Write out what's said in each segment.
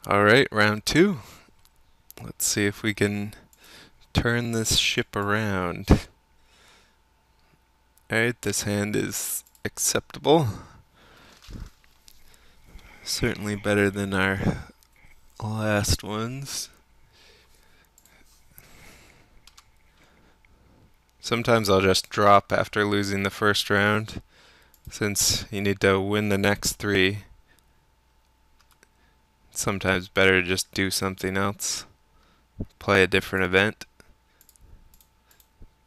Alright, round two. Let's see if we can turn this ship around. Alright, this hand is acceptable. Certainly better than our last ones. Sometimes I'll just drop after losing the first round, since you need to win the next three. It's sometimes better to just do something else, play a different event.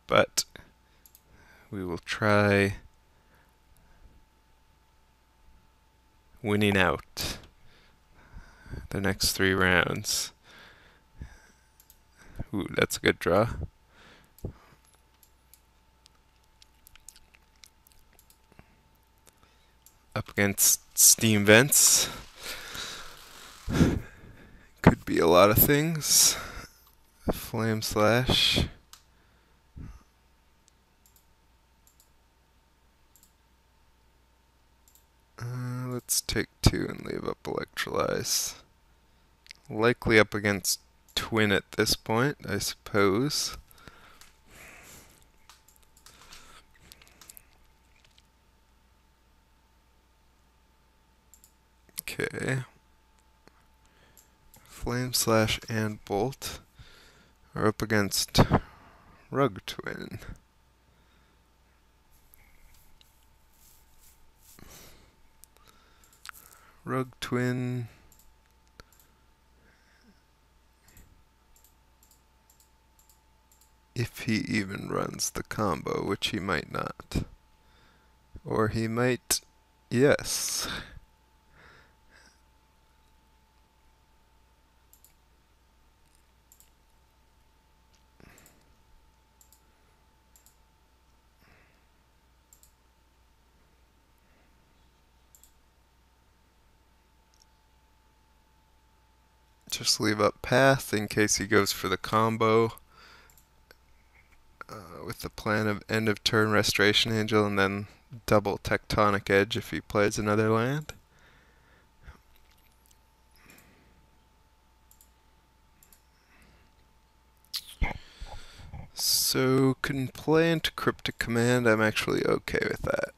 But we will try winning out the next three rounds. Ooh, that's a good draw. Up against steam vents. Could be a lot of things. Flame slash. Let's take two and leave up electrolyze. Likely up against twin at this point, I suppose. Okay. Flame slash and bolt are up against rug twin. Rug twin. If he even runs the combo, which he might not. Or he might, yes. Just leave up path in case he goes for the combo with the plan of end of turn restoration angel and then double tectonic edge if he plays another land. So can play into cryptic command. I'm actually okay with that.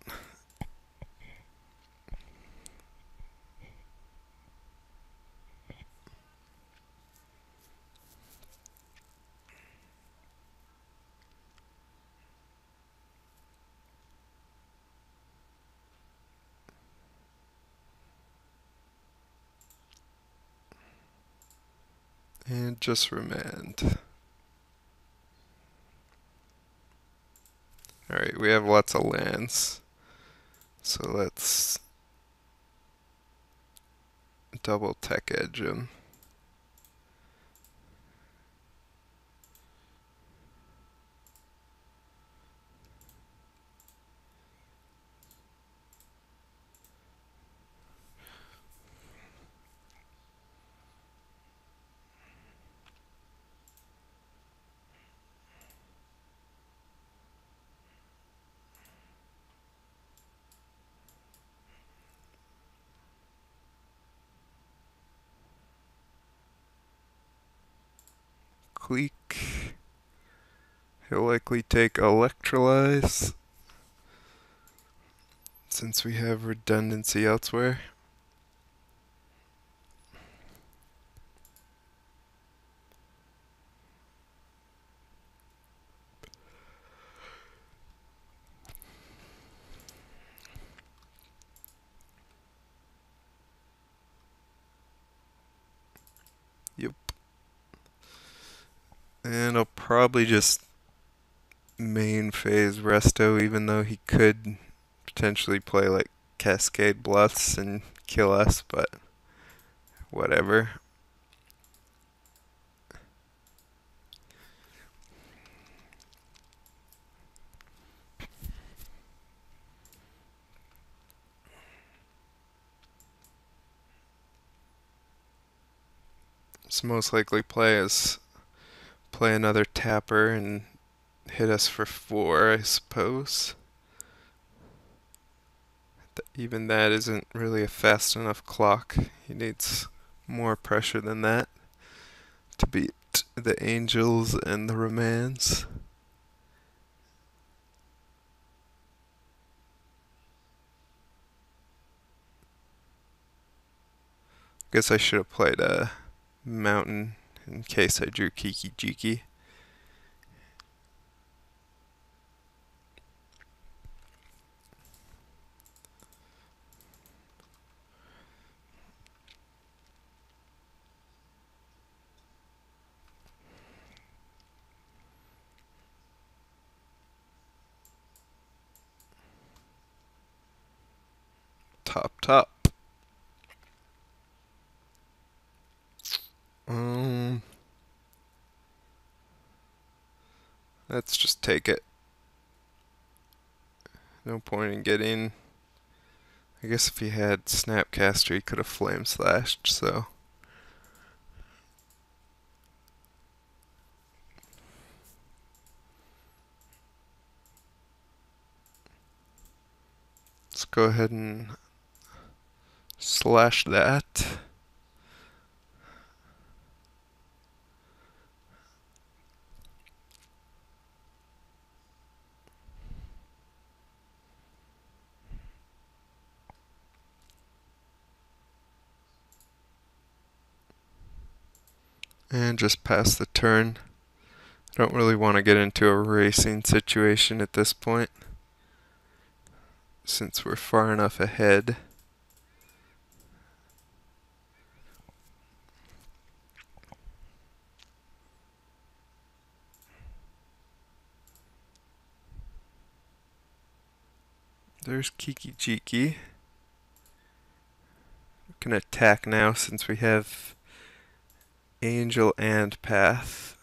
And just remand. Alright, we have lots of lands. So let's double tech edge him. Click. He'll likely take electrolyze since we have redundancy elsewhere. Yep. And I'll probably just main phase resto, even though he could potentially play like Cascade Bluffs and kill us, but whatever. So most likely play another tapper and hit us for 4, I suppose. Even that isn't really a fast enough clock. He needs more pressure than that to beat the Angels and the Romans. Guess I should have played a mountain in case I drew Kiki. Top. Let's just take it. No point in getting. I guess if he had Snapcaster, he could have Flame Slashed, so. Let's go ahead and slash that. And just pass the turn. I don't really want to get into a racing situation at this point, since we're far enough ahead. There's Kiki. We can attack now since we have Angel and Path.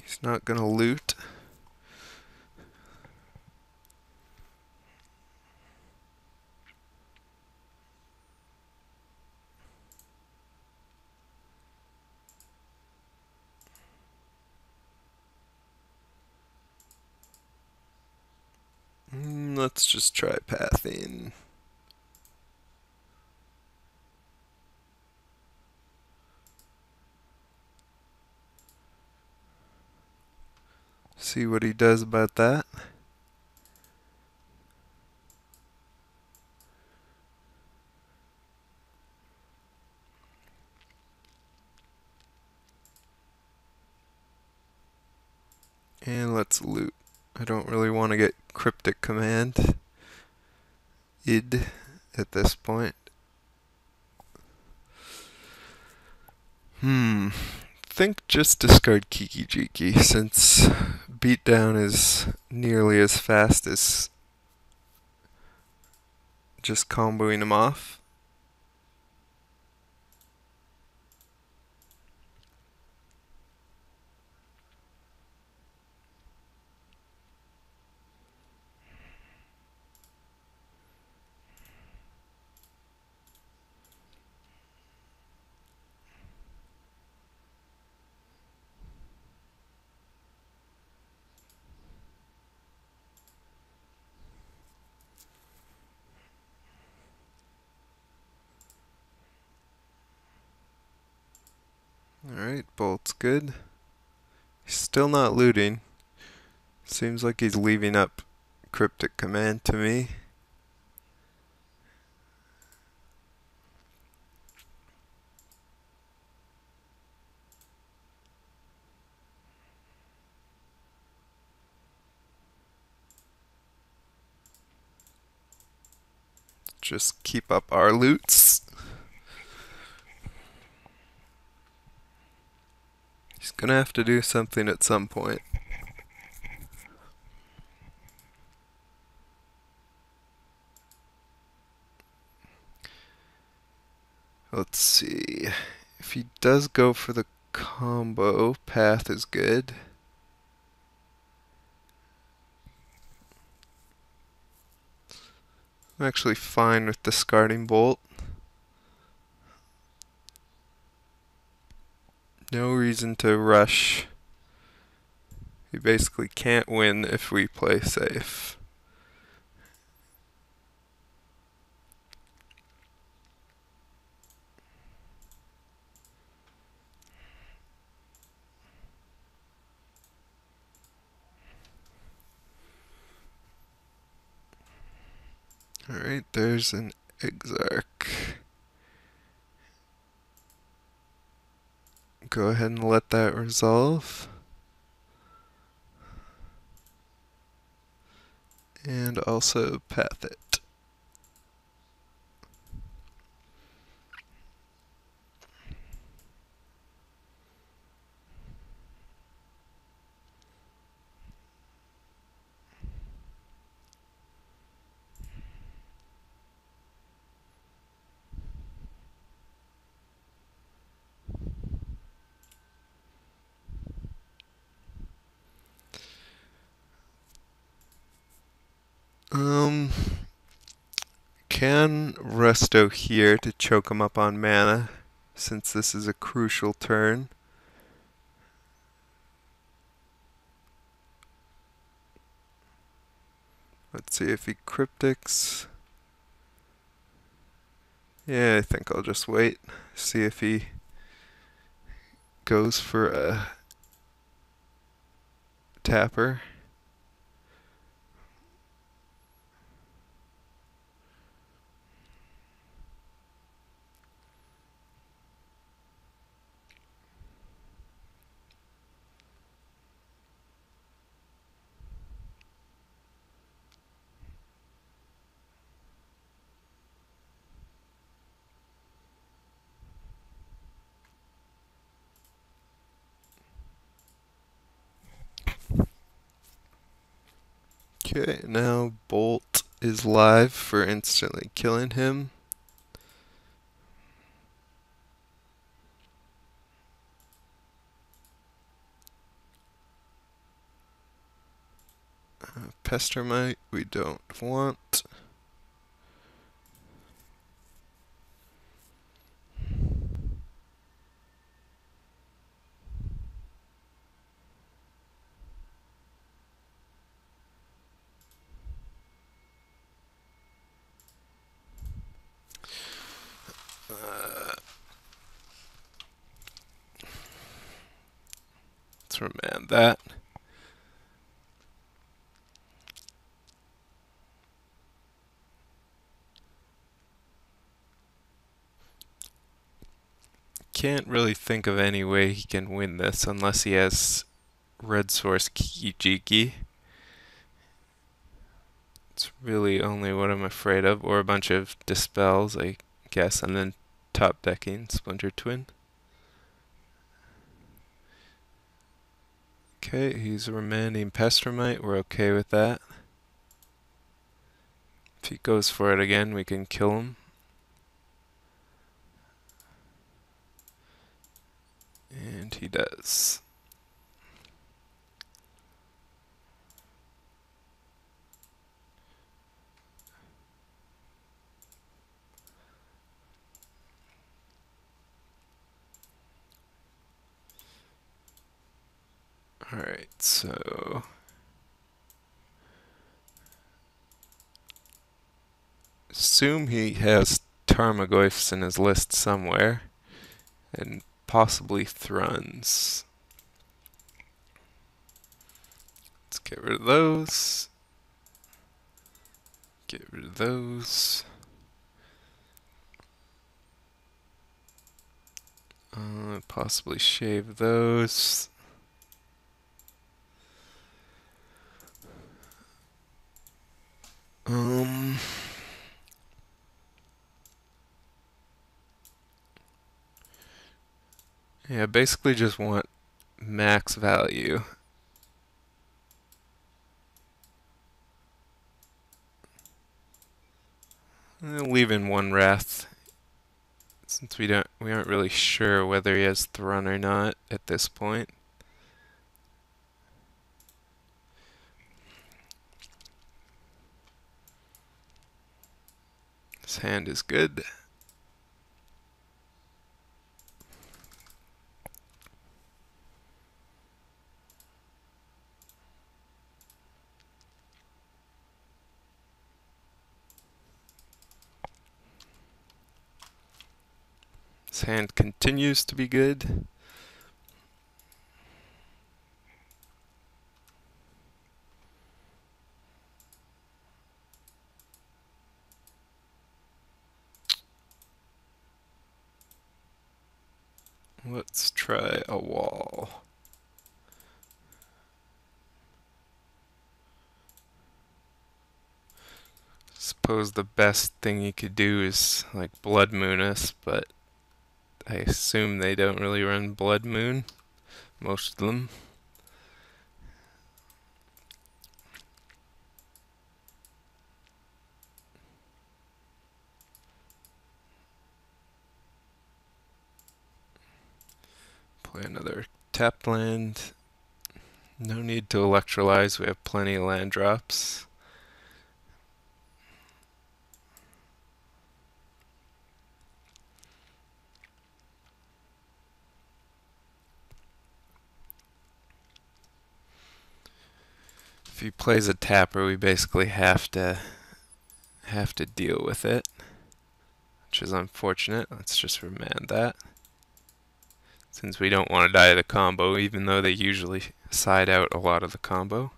He's not gonna loot. Let's just try pathing. See what he does about that. And let's loot. I don't really want to get Cryptic Command id at this point. Think just discard Kiki since beatdown is nearly as fast as just comboing him off. Alright, Bolt's good. He's still not looting. Seems like he's leaving up Cryptic Command to me. Just keep up our loots. He's gonna have to do something at some point. Let's see. If he does go for the combo, Path is good. I'm actually fine with discarding Bolt. No reason to rush We basically can't win if we play safe. Alright, there's an Exarch. Go ahead and let that resolve. And also path it. Can Resto here to choke him up on mana, since this is a crucial turn. Let's see if he cryptics. Yeah, I think I'll just wait. See if he goes for a tapper. Okay, now Bolt is live for instantly killing him. Pestermite we don't want. Let's remand that. Can't really think of any way he can win this unless he has red source Kiki. It's really only what I'm afraid of, or a bunch of dispels, I guess, and then top decking Splinter Twin. Okay, he's remanding Pestermite, we're okay with that. If he goes for it again, we can kill him. And he does. Alright, so assume he has Tarmogoyfs in his list somewhere, and possibly Thruns. Let's get rid of those. Get rid of those. Possibly shave those. Yeah, basically just want max value. Leave in one Wrath, since we aren't really sure whether he has Thrun or not at this point. His hand is good. hand continues to be good. Let's try a wall. Suppose the best thing you could do is like Blood Moon us, but I assume they don't really run Blood Moon, most of them. Play another tap land. No need to electrolyze, we have plenty of land drops. If he plays a tapper, we basically have to deal with it, which is unfortunate. Let's just remand that, since we don't want to die to the combo, even though they usually side out a lot of the combo.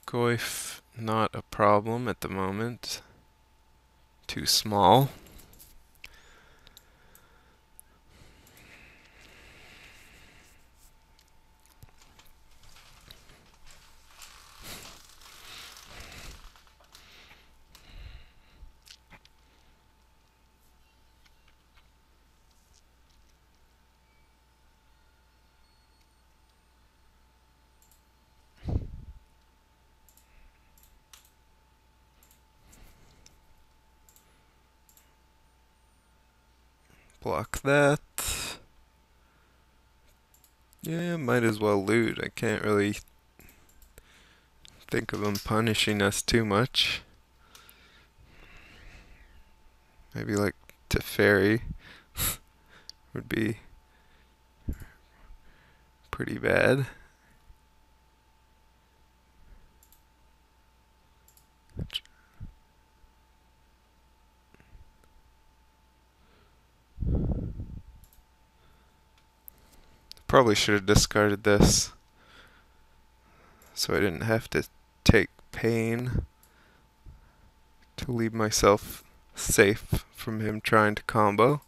Goif, not a problem at the moment. Too small. Block that. Yeah, might as well loot. I can't really think of him punishing us too much. Maybe like Teferi would be pretty bad. Probably should have discarded this, so I didn't have to take pain to leave myself safe from him trying to combo.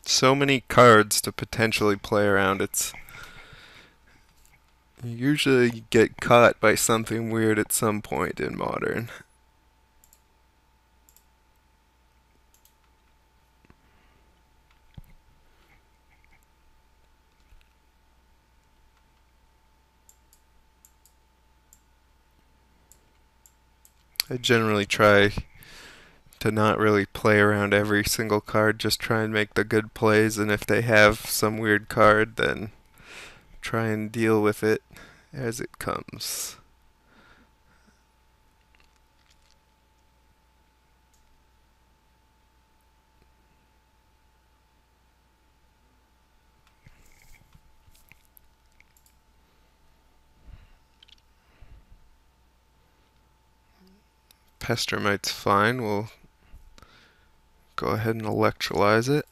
So many cards to potentially play around. You usually get caught by something weird at some point in Modern. I generally try to not really play around every single card, just try and make the good plays, and if they have some weird card, then try and deal with it as it comes. Pestermite's fine, we'll go ahead and electrolyze it.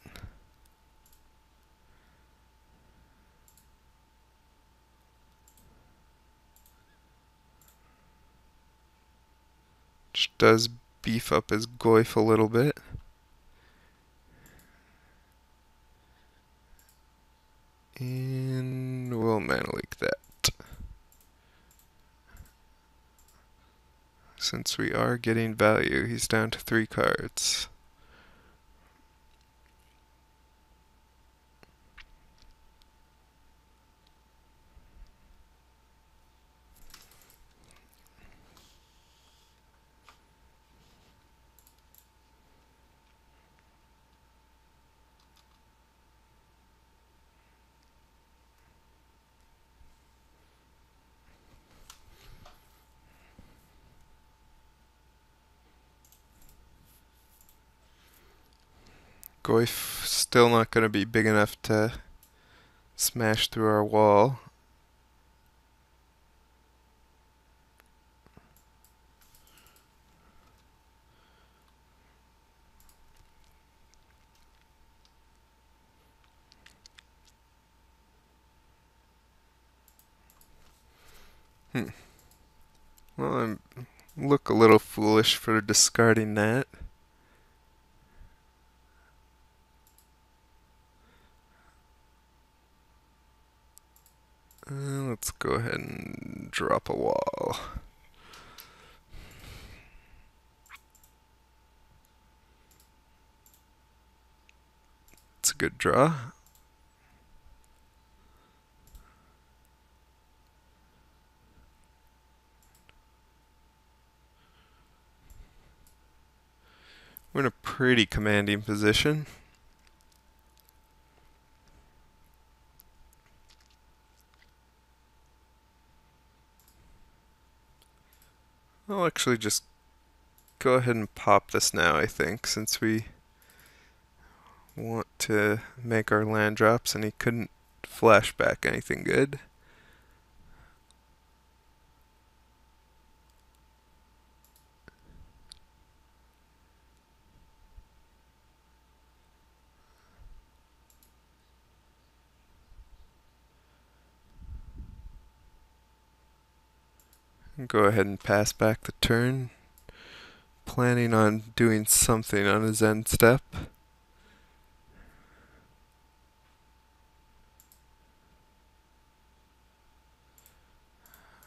Which does beef up his Goif a little bit. And we'll mana leak that. Since we are getting value, he's down to 3 cards. Goif still not going to be big enough to smash through our wall. Well, I look a little foolish for discarding that. Let's go ahead and drop a wall. It's a good draw. We're in a pretty commanding position. I'll actually just go ahead and pop this now, I think, since we want to make our land drops and he couldn't flash back anything good. Go ahead and pass back the turn. Planning on doing something on his end step.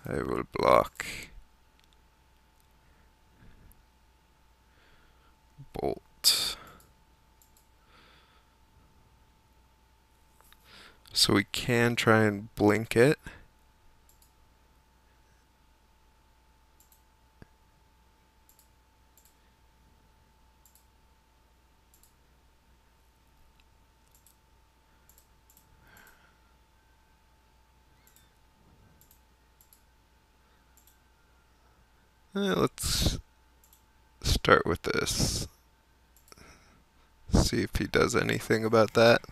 I will block. Bolt. So we can try and blink it. Let's start with this. See if he does anything about that.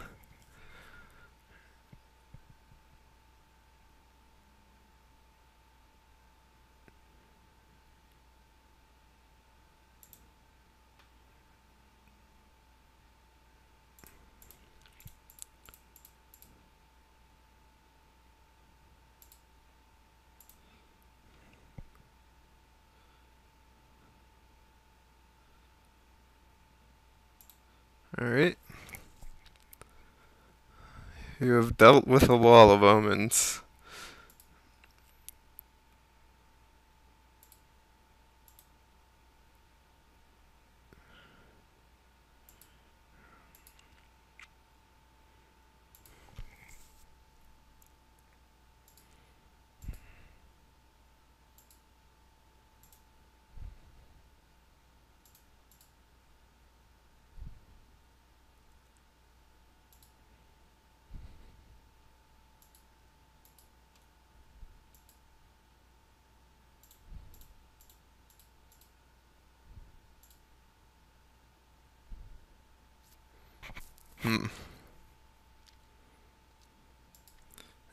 Alright. You have dealt with a wall of omens.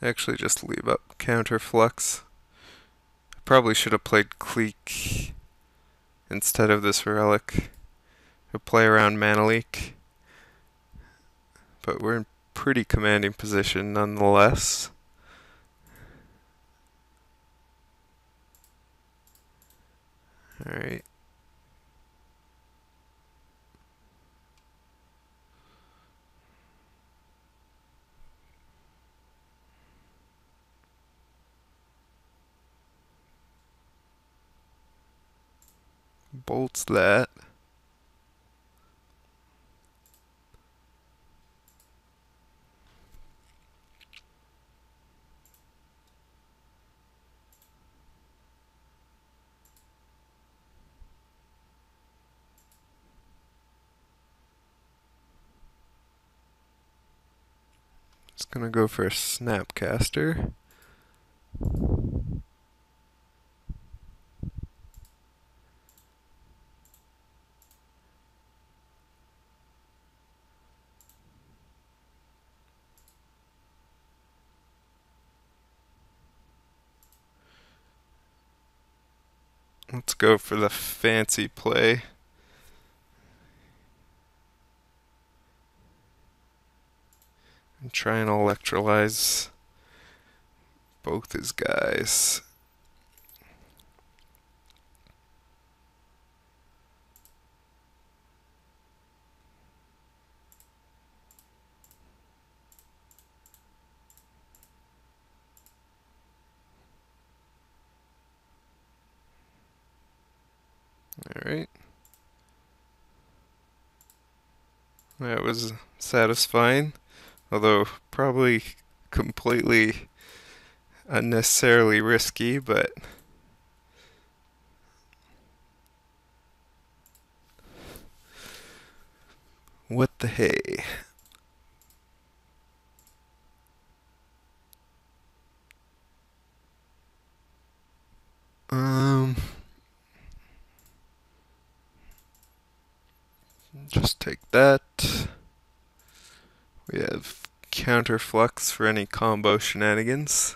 Actually just leave up counterflux. Probably should have played Clique instead of this relic. Or play around mana leak. But we're in pretty commanding position nonetheless. Alright. Bolts that. Just gonna go for a Snapcaster. Let's go for the fancy play. And try and electrolyze both his guys. Alright. That was satisfying, although probably completely unnecessarily risky, but what the hey. Just take that. We have counterflux for any combo shenanigans.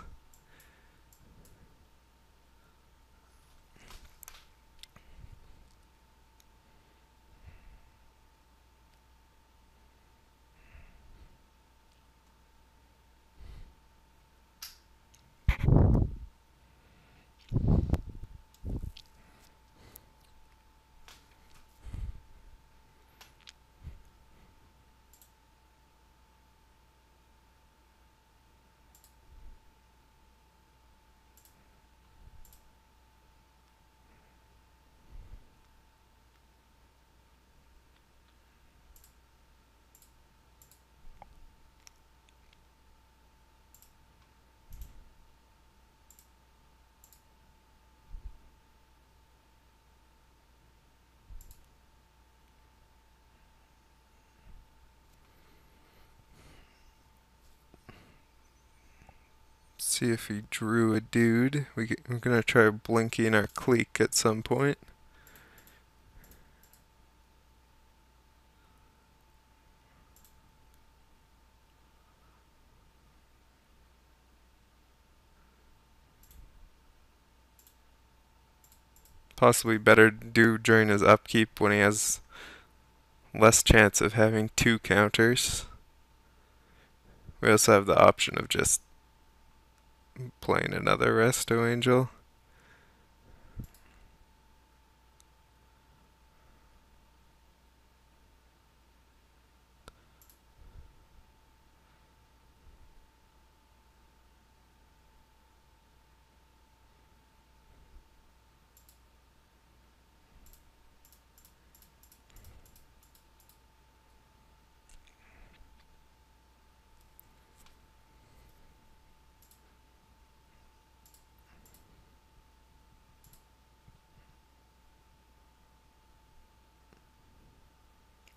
See if he drew a dude. We're gonna try blinking our clique at some point. Possibly better to do during his upkeep when he has less chance of having two counters. We also have the option of just playing another Resto Angel.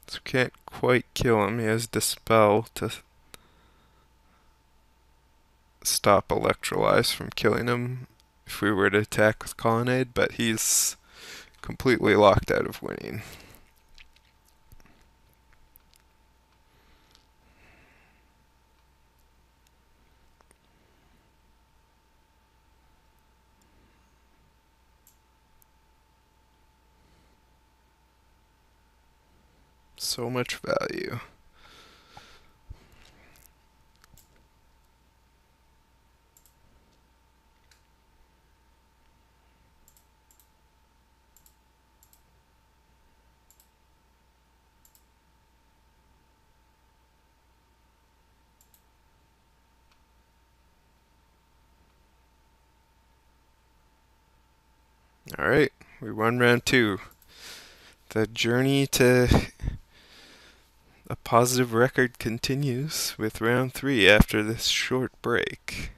So can't quite kill him. He has Dispel to stop Electrolyze from killing him if we were to attack with Colonnade, but he's completely locked out of winning. So much value. Alright, we won round 2. The journey to a positive record continues with round 3 after this short break.